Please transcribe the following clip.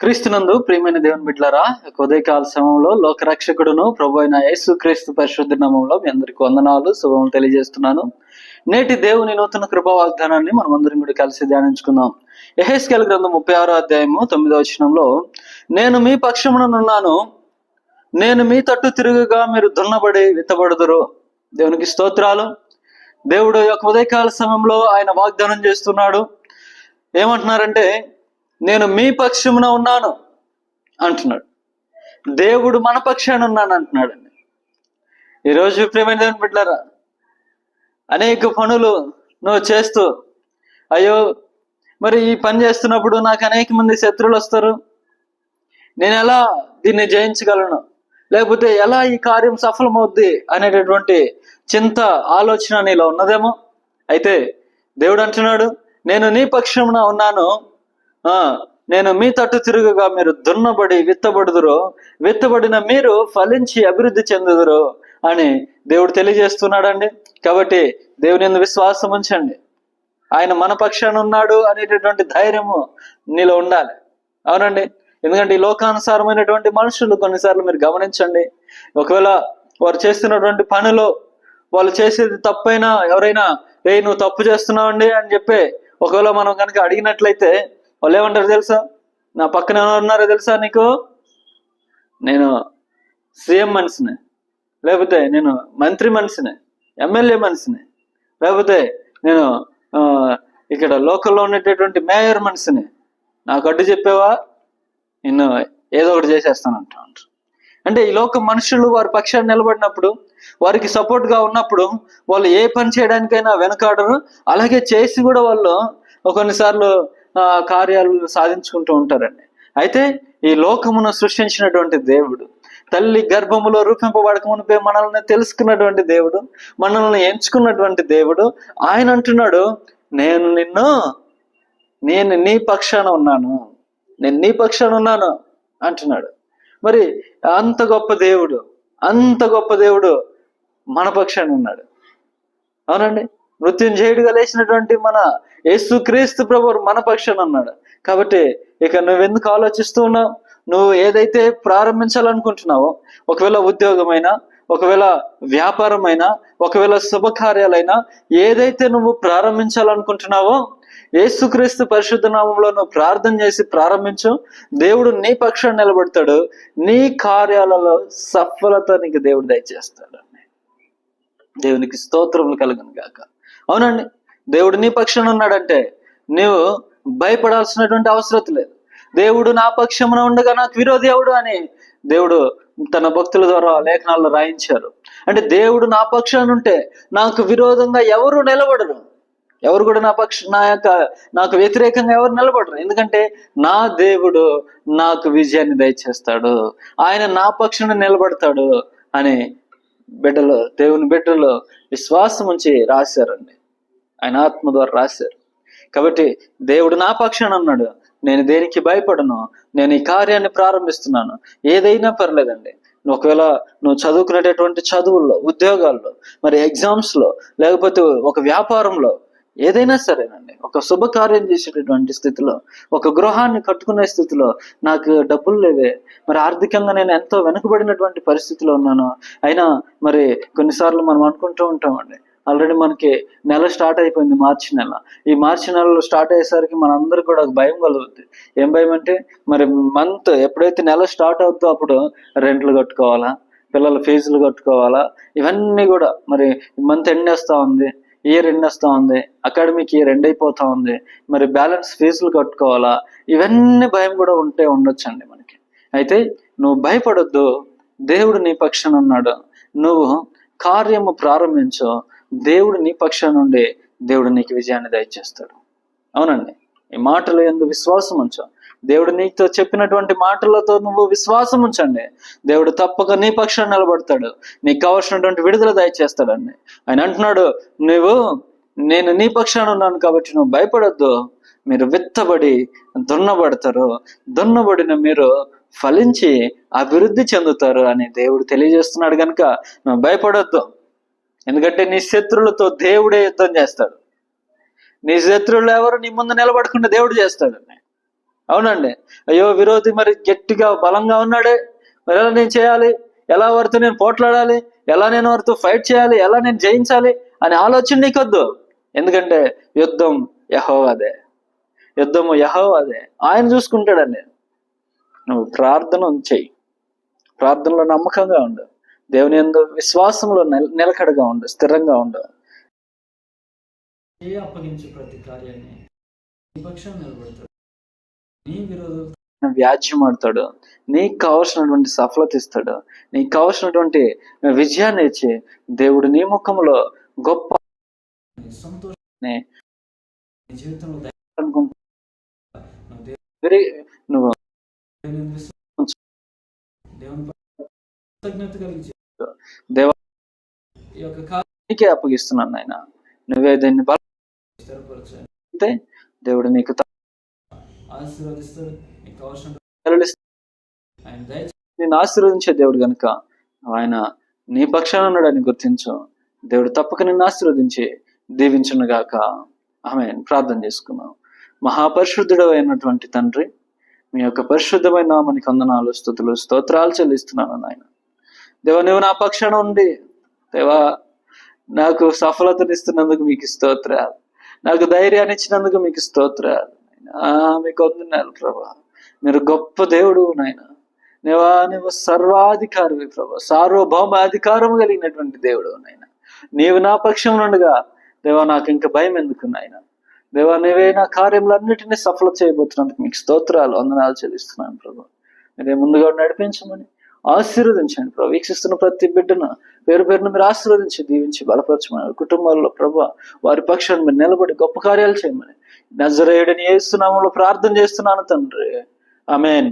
క్రీస్తునందు ప్రియమైన దేవుని బిడ్డలారా, ఉదయకాల సమయంలో లోకరక్షకుడును ప్రభు అయిన యేసు క్రీస్తు పరిశుద్ధ నామంలో మీ అందరికి వందనాలు శుభములు తెలియజేస్తున్నాను. నేటి దేవుని నూతన కృపా వాగ్దానాన్ని మనం అందరం కూడా కలిసి ధ్యానించుకుందాం. యెహెజ్కేలు గ్రంథం 36వ అధ్యాయము 9వ వచనంలో, నేను మీ పక్షముననున్నాను, నేను మీ తట్టు తిరుగుగా మీరు దున్నబడి విత్తబడుదురు. దేవునికి స్తోత్రాలు. దేవుడు యొక్క ఉదయకాల సమయంలో ఆయన వాగ్దానం చేస్తున్నాడు. ఏమంటున్నారంటే, నేను మీ పక్షమున ఉన్నాను అంటున్నాడు. దేవుడు మన పక్షాన ఉన్నాను అంటున్నాడండి. ఈరోజు ప్రియమైన దేవుని బిడ్డలారా, అనేక పనులు నువ్వు చేస్తూ, అయ్యో మరి ఈ పని చేస్తున్నప్పుడు నాకు అనేక మంది శత్రువులు వస్తారు, నేను ఎలా దీన్ని జయించగలను, లేకపోతే ఎలా ఈ కార్యం సఫలమవుద్ది అనేటటువంటి చింత ఆలోచన నీలో ఉన్నదేమో. అయితే దేవుడు అంటున్నాడు, నేను నీ పక్షమున ఉన్నాను, నేను మీ తట్టు తిరుగుగా మీరు దున్నబడి విత్తబడుదురు, విత్తబడిన మీరు ఫలించి అభివృద్ధి చెందుదురు అని దేవుడు తెలియజేస్తున్నాడండి. కాబట్టి దేవుని యందు విశ్వాసం ఉంచండి. ఆయన మన పక్షాన ఉన్నాడు అనేటటువంటి ధైర్యము నీలో ఉండాలి. అవునండి. ఎందుకంటే ఈ లోకానుసారమైనటువంటి మనుషులు కొన్నిసార్లు మీరు గమనించండి, ఒకవేళ వారు చేస్తున్నటువంటి పనిలో వాళ్ళు చేసేది తప్పైనా, ఎవరైనా నువ్వు తప్పు చేస్తున్నావండి అని చెప్పి ఒకవేళ మనం కనుక అడిగినట్లయితే వాళ్ళు ఏమంటారు తెలుసా? నా పక్కన ఎవరున్నారో తెలుసా నీకు? నేను సీఎం మనిషిని, లేకపోతే నేను మంత్రి మనిషిని, ఎమ్మెల్యే మనిషిని, లేకపోతే నేను ఇక్కడ లోకల్లో ఉండేటటువంటి మేయర్ మనిషిని, నాకు అడ్డు చెప్పావా నిన్ను ఏదో ఒకటి చేసేస్తానంట. అంటే ఈ లోక మనుషులు వారి పక్షాన్ని నిలబడినప్పుడు, వారికి సపోర్ట్గా ఉన్నప్పుడు వాళ్ళు ఏ పని చేయడానికైనా వెనకాడరు. అలాగే చేసి కూడా వాళ్ళు కొన్నిసార్లు కార్యాలు సాధించుకుంటూ ఉంటారండి. అయితే ఈ లోకమును సృష్టించినటువంటి దేవుడు, తల్లి గర్భములో రూపింపబడక మునిపే మనల్ని తెలుసుకున్నటువంటి దేవుడు, మనల్ని ఎంచుకున్నటువంటి దేవుడు, ఆయన అంటున్నాడు, నేను నీ పక్షాన ఉన్నాను, నేను నీ పక్షాన ఉన్నాను అంటున్నాడు. మరి అంత గొప్ప దేవుడు మన పక్షాన ఉన్నాడు. అవునండి. మృత్యుంజయుడిగా లేచినటువంటి మన యేసు క్రీస్తు ప్రభువు మన పక్షాన ఉన్నాడు. కాబట్టి ఇక నువ్వెందుకు ఆలోచిస్తూ ఉన్నావు? నువ్వు ఏదైతే ప్రారంభించాలనుకుంటున్నావో, ఒకవేళ ఉద్యోగమైనా, ఒకవేళ వ్యాపారమైనా, ఒకవేళ శుభకార్యాలైనా, ఏదైతే నువ్వు ప్రారంభించాలనుకుంటున్నావో యేసుక్రీస్తు పరిశుద్ధ నామంలో నువ్వు ప్రార్థన చేసి ప్రారంభించు. దేవుడు నీ పక్షాన్ని నిలబడతాడు. నీ కార్యాలలో సఫలత నీకు దేవుడు దయచేస్తాడు. దేవునికి స్తోత్రములు కలుగును గాక. అవునండి. దేవుడు నీ పక్షాన ఉన్నాడంటే నీవు భయపడాల్సినటువంటి అవసరం లేదు. దేవుడు నా పక్షమున ఉండగా నాకు విరోధి ఎవడు అని దేవుడు తన భక్తుల ద్వారా లేఖనాల్లో రాయించారు. అంటే దేవుడు నా పక్షాన ఉంటే నాకు విరోధంగా ఎవరు నిలబడరు, ఎవరు కూడా నాకు వ్యతిరేకంగా ఎవరు నిలబడరు. ఎందుకంటే నా దేవుడు నాకు విజయాన్ని దయచేస్తాడు, ఆయన నా పక్షాన నిలబడతాడు అని దేవుని బిడ్డలు విశ్వాసం ఉంచి రాశారండి. ఆయన ఆత్మ ద్వారా రాశారు. కాబట్టి దేవుడు నా పక్షాన ఉన్నాడు, నేను దేనికి భయపడను, నేను ఈ కార్యాన్ని ప్రారంభిస్తున్నాను. ఏదైనా పర్లేదండి. ఒకవేళ నువ్వు చదువుకునేటటువంటి చదువుల్లో, ఉద్యోగాల్లో, మరి ఎగ్జామ్స్లో, లేకపోతే ఒక వ్యాపారంలో, ఏదైనా సరేనండి, ఒక శుభకార్యం చేసేటటువంటి స్థితిలో, ఒక గృహాన్ని కట్టుకునే స్థితిలో నాకు డబ్బులు లేవే, మరి ఆర్థికంగా నేను ఎంతో వెనుకబడినటువంటి పరిస్థితిలో ఉన్నాను. అయినా మరి కొన్నిసార్లు మనం అనుకుంటూ ఉంటామండి, ఆల్రెడీ మనకి నెల స్టార్ట్ అయిపోయింది, మార్చి నెల. ఈ మార్చి నెలలో స్టార్ట్ అయ్యేసరికి మనందరికీ కూడా భయం కలుగుతుంది. ఏం భయం అంటే, మరి మంత్ ఎప్పుడైతే నెల స్టార్ట్ అవుతుందో అప్పుడు రెంట్లు కట్టుకోవాలా, పిల్లల ఫీజులు కట్టుకోవాలా, ఇవన్నీ కూడా మరి మంత్ ఎండ్ వస్తూ ఉంది, ఇయర్ ఎండ్ వస్తూ ఉంది, అకాడమిక్ ఇయర్ ఎండ్ అయిపోతా ఉంది, మరి బ్యాలెన్స్ ఫీజులు కట్టుకోవాలా, ఇవన్నీ భయం కూడా ఉండొచ్చండి మనకి. అయితే నువ్వు భయపడొద్దు, దేవుడు నీ పక్షాన ఉన్నాడు. నువ్వు కార్యము ప్రారంభించు, దేవుడు నీ పక్షాన నుండి దేవుడు నీకు విజయాన్ని దయచేస్తాడు. అవునండి. ఈ మాటలు యందు విశ్వాసం ఉంచు. దేవుడు నీతో చెప్పినటువంటి మాటలతో నువ్వు విశ్వాసం ఉంచండి. దేవుడు తప్పక నీ పక్షాన్ని నిలబడతాడు, నీకు కావాల్సినటువంటి విడుదల దయచేస్తాడండి. ఆయన అంటున్నాడు, నేను నీ పక్షాన ఉన్నాను కాబట్టి నువ్వు భయపడొద్దు, మీరు విత్తబడి దున్నబడతారు, దున్నబడిన మీరు ఫలించి అభివృద్ధి చెందుతారు అని దేవుడు తెలియజేస్తున్నాడు. కనుక నువ్వు భయపడొద్దు. ఎందుకంటే నీ శత్రువులతో దేవుడే యుద్ధం చేస్తాడు. నీ శత్రువులు ఎవరు నీ ముందు నిలబడకుండా దేవుడు చేస్తాడండి. అవునండి. అయ్యో విరోధి మరి గట్టిగా బలంగా ఉన్నాడే, మరి ఎలా నేను చేయాలి, ఎలా వారితో నేను పోట్లాడాలి, ఎలా నేను వారితో ఫైట్ చేయాలి, ఎలా నేను జయించాలి అనే ఆలోచన నీకొద్దు. ఎందుకంటే యుద్ధం యెహోవాదే, యుద్ధము యెహోవాదే, ఆయన చూసుకుంటాడండి. నువ్వు ప్రార్థన చెయ్యి, ప్రార్థనలో నమ్మకంగా ఉండు, దేవుని యందు విశ్వాసంలో నిలకడగా ఉండు, స్థిరంగా ఉండు. అప్పగించే ప్రతి కార్యాన్ని నీ పక్షాన నిలబడతాడు, నీ విరోధులతో వ్యాజ్యం ఆడతాడు, నీకు కావలసినటువంటి సఫలత ఇస్తాడు, నీకు కావలసినటువంటి విజయాన్ని ఇచ్చి దేవుడు నీ ముఖంలో గొప్ప సంతోషాన్ని జీవితంలో నువ్వు దేవా నీకే అప్పగిస్తున్నాను నాయన, నువ్వే దీన్ని బలపరిస్తే దేవుడు నీకు ఆశీర్వదిస్తాడు, నేను ఆశీర్వదించే దేవుడు కనుక ఆయన నీ పక్షాన ఉన్నాడని గుర్తించు. దేవుడు తప్పక నిన్ను ఆశీర్వదించి దీవించును గాక. ఆమేన్. ప్రార్థన చేసుకున్నాం. మహాపరిశుద్ధుడు అయినటువంటి తండ్రి, మీ యొక్క పరిశుద్ధమైన నామానికి వందనాలు, స్తుతులు, స్తోత్రాలు చెల్లిస్తున్నాను నాయన. దేవా, నువ్వు నా పక్షాన ఉండి దేవా నాకు సఫలతనిస్తున్నందుకు మీకు స్తోత్రాలు, నాకు ధైర్యాన్ని ఇచ్చినందుకు మీకు స్తోత్రాలు. మీకు వందనాలు ప్రభా. మీరు గొప్ప దేవుడు నాయన. నువ్వు సర్వాధికారివి ప్రభా, సార్వభౌమ అధికారం కలిగినటువంటి దేవుడు నాయన. నీవు నా పక్షం నుండిగా దేవా నాకు ఇంకా భయం ఎందుకు నాయన. దేవా, నువ్వే నా కార్యములన్నిటినీ సఫలం చేయబోతున్నందుకు మీకు స్తోత్రాలు, వందనాలు చెల్లిస్తున్నాను ప్రభా. మీరే ముందుగా నడిపించమని ఆశీర్వదించండి ప్రభా. వీక్షిస్తున్న ప్రతి బిడ్డను పేరు పేరును మీరు ఆశీర్వదించి దీవించి బలపరచమని, కుటుంబాల్లో ప్రభా వారి పక్షాన్ని మీరు నిలబడి గొప్ప కార్యాలు చేయమని నజరేయుడని యేసు నామములో ప్రార్థన చేస్తున్నాను తండ్రి. ఆమేన్.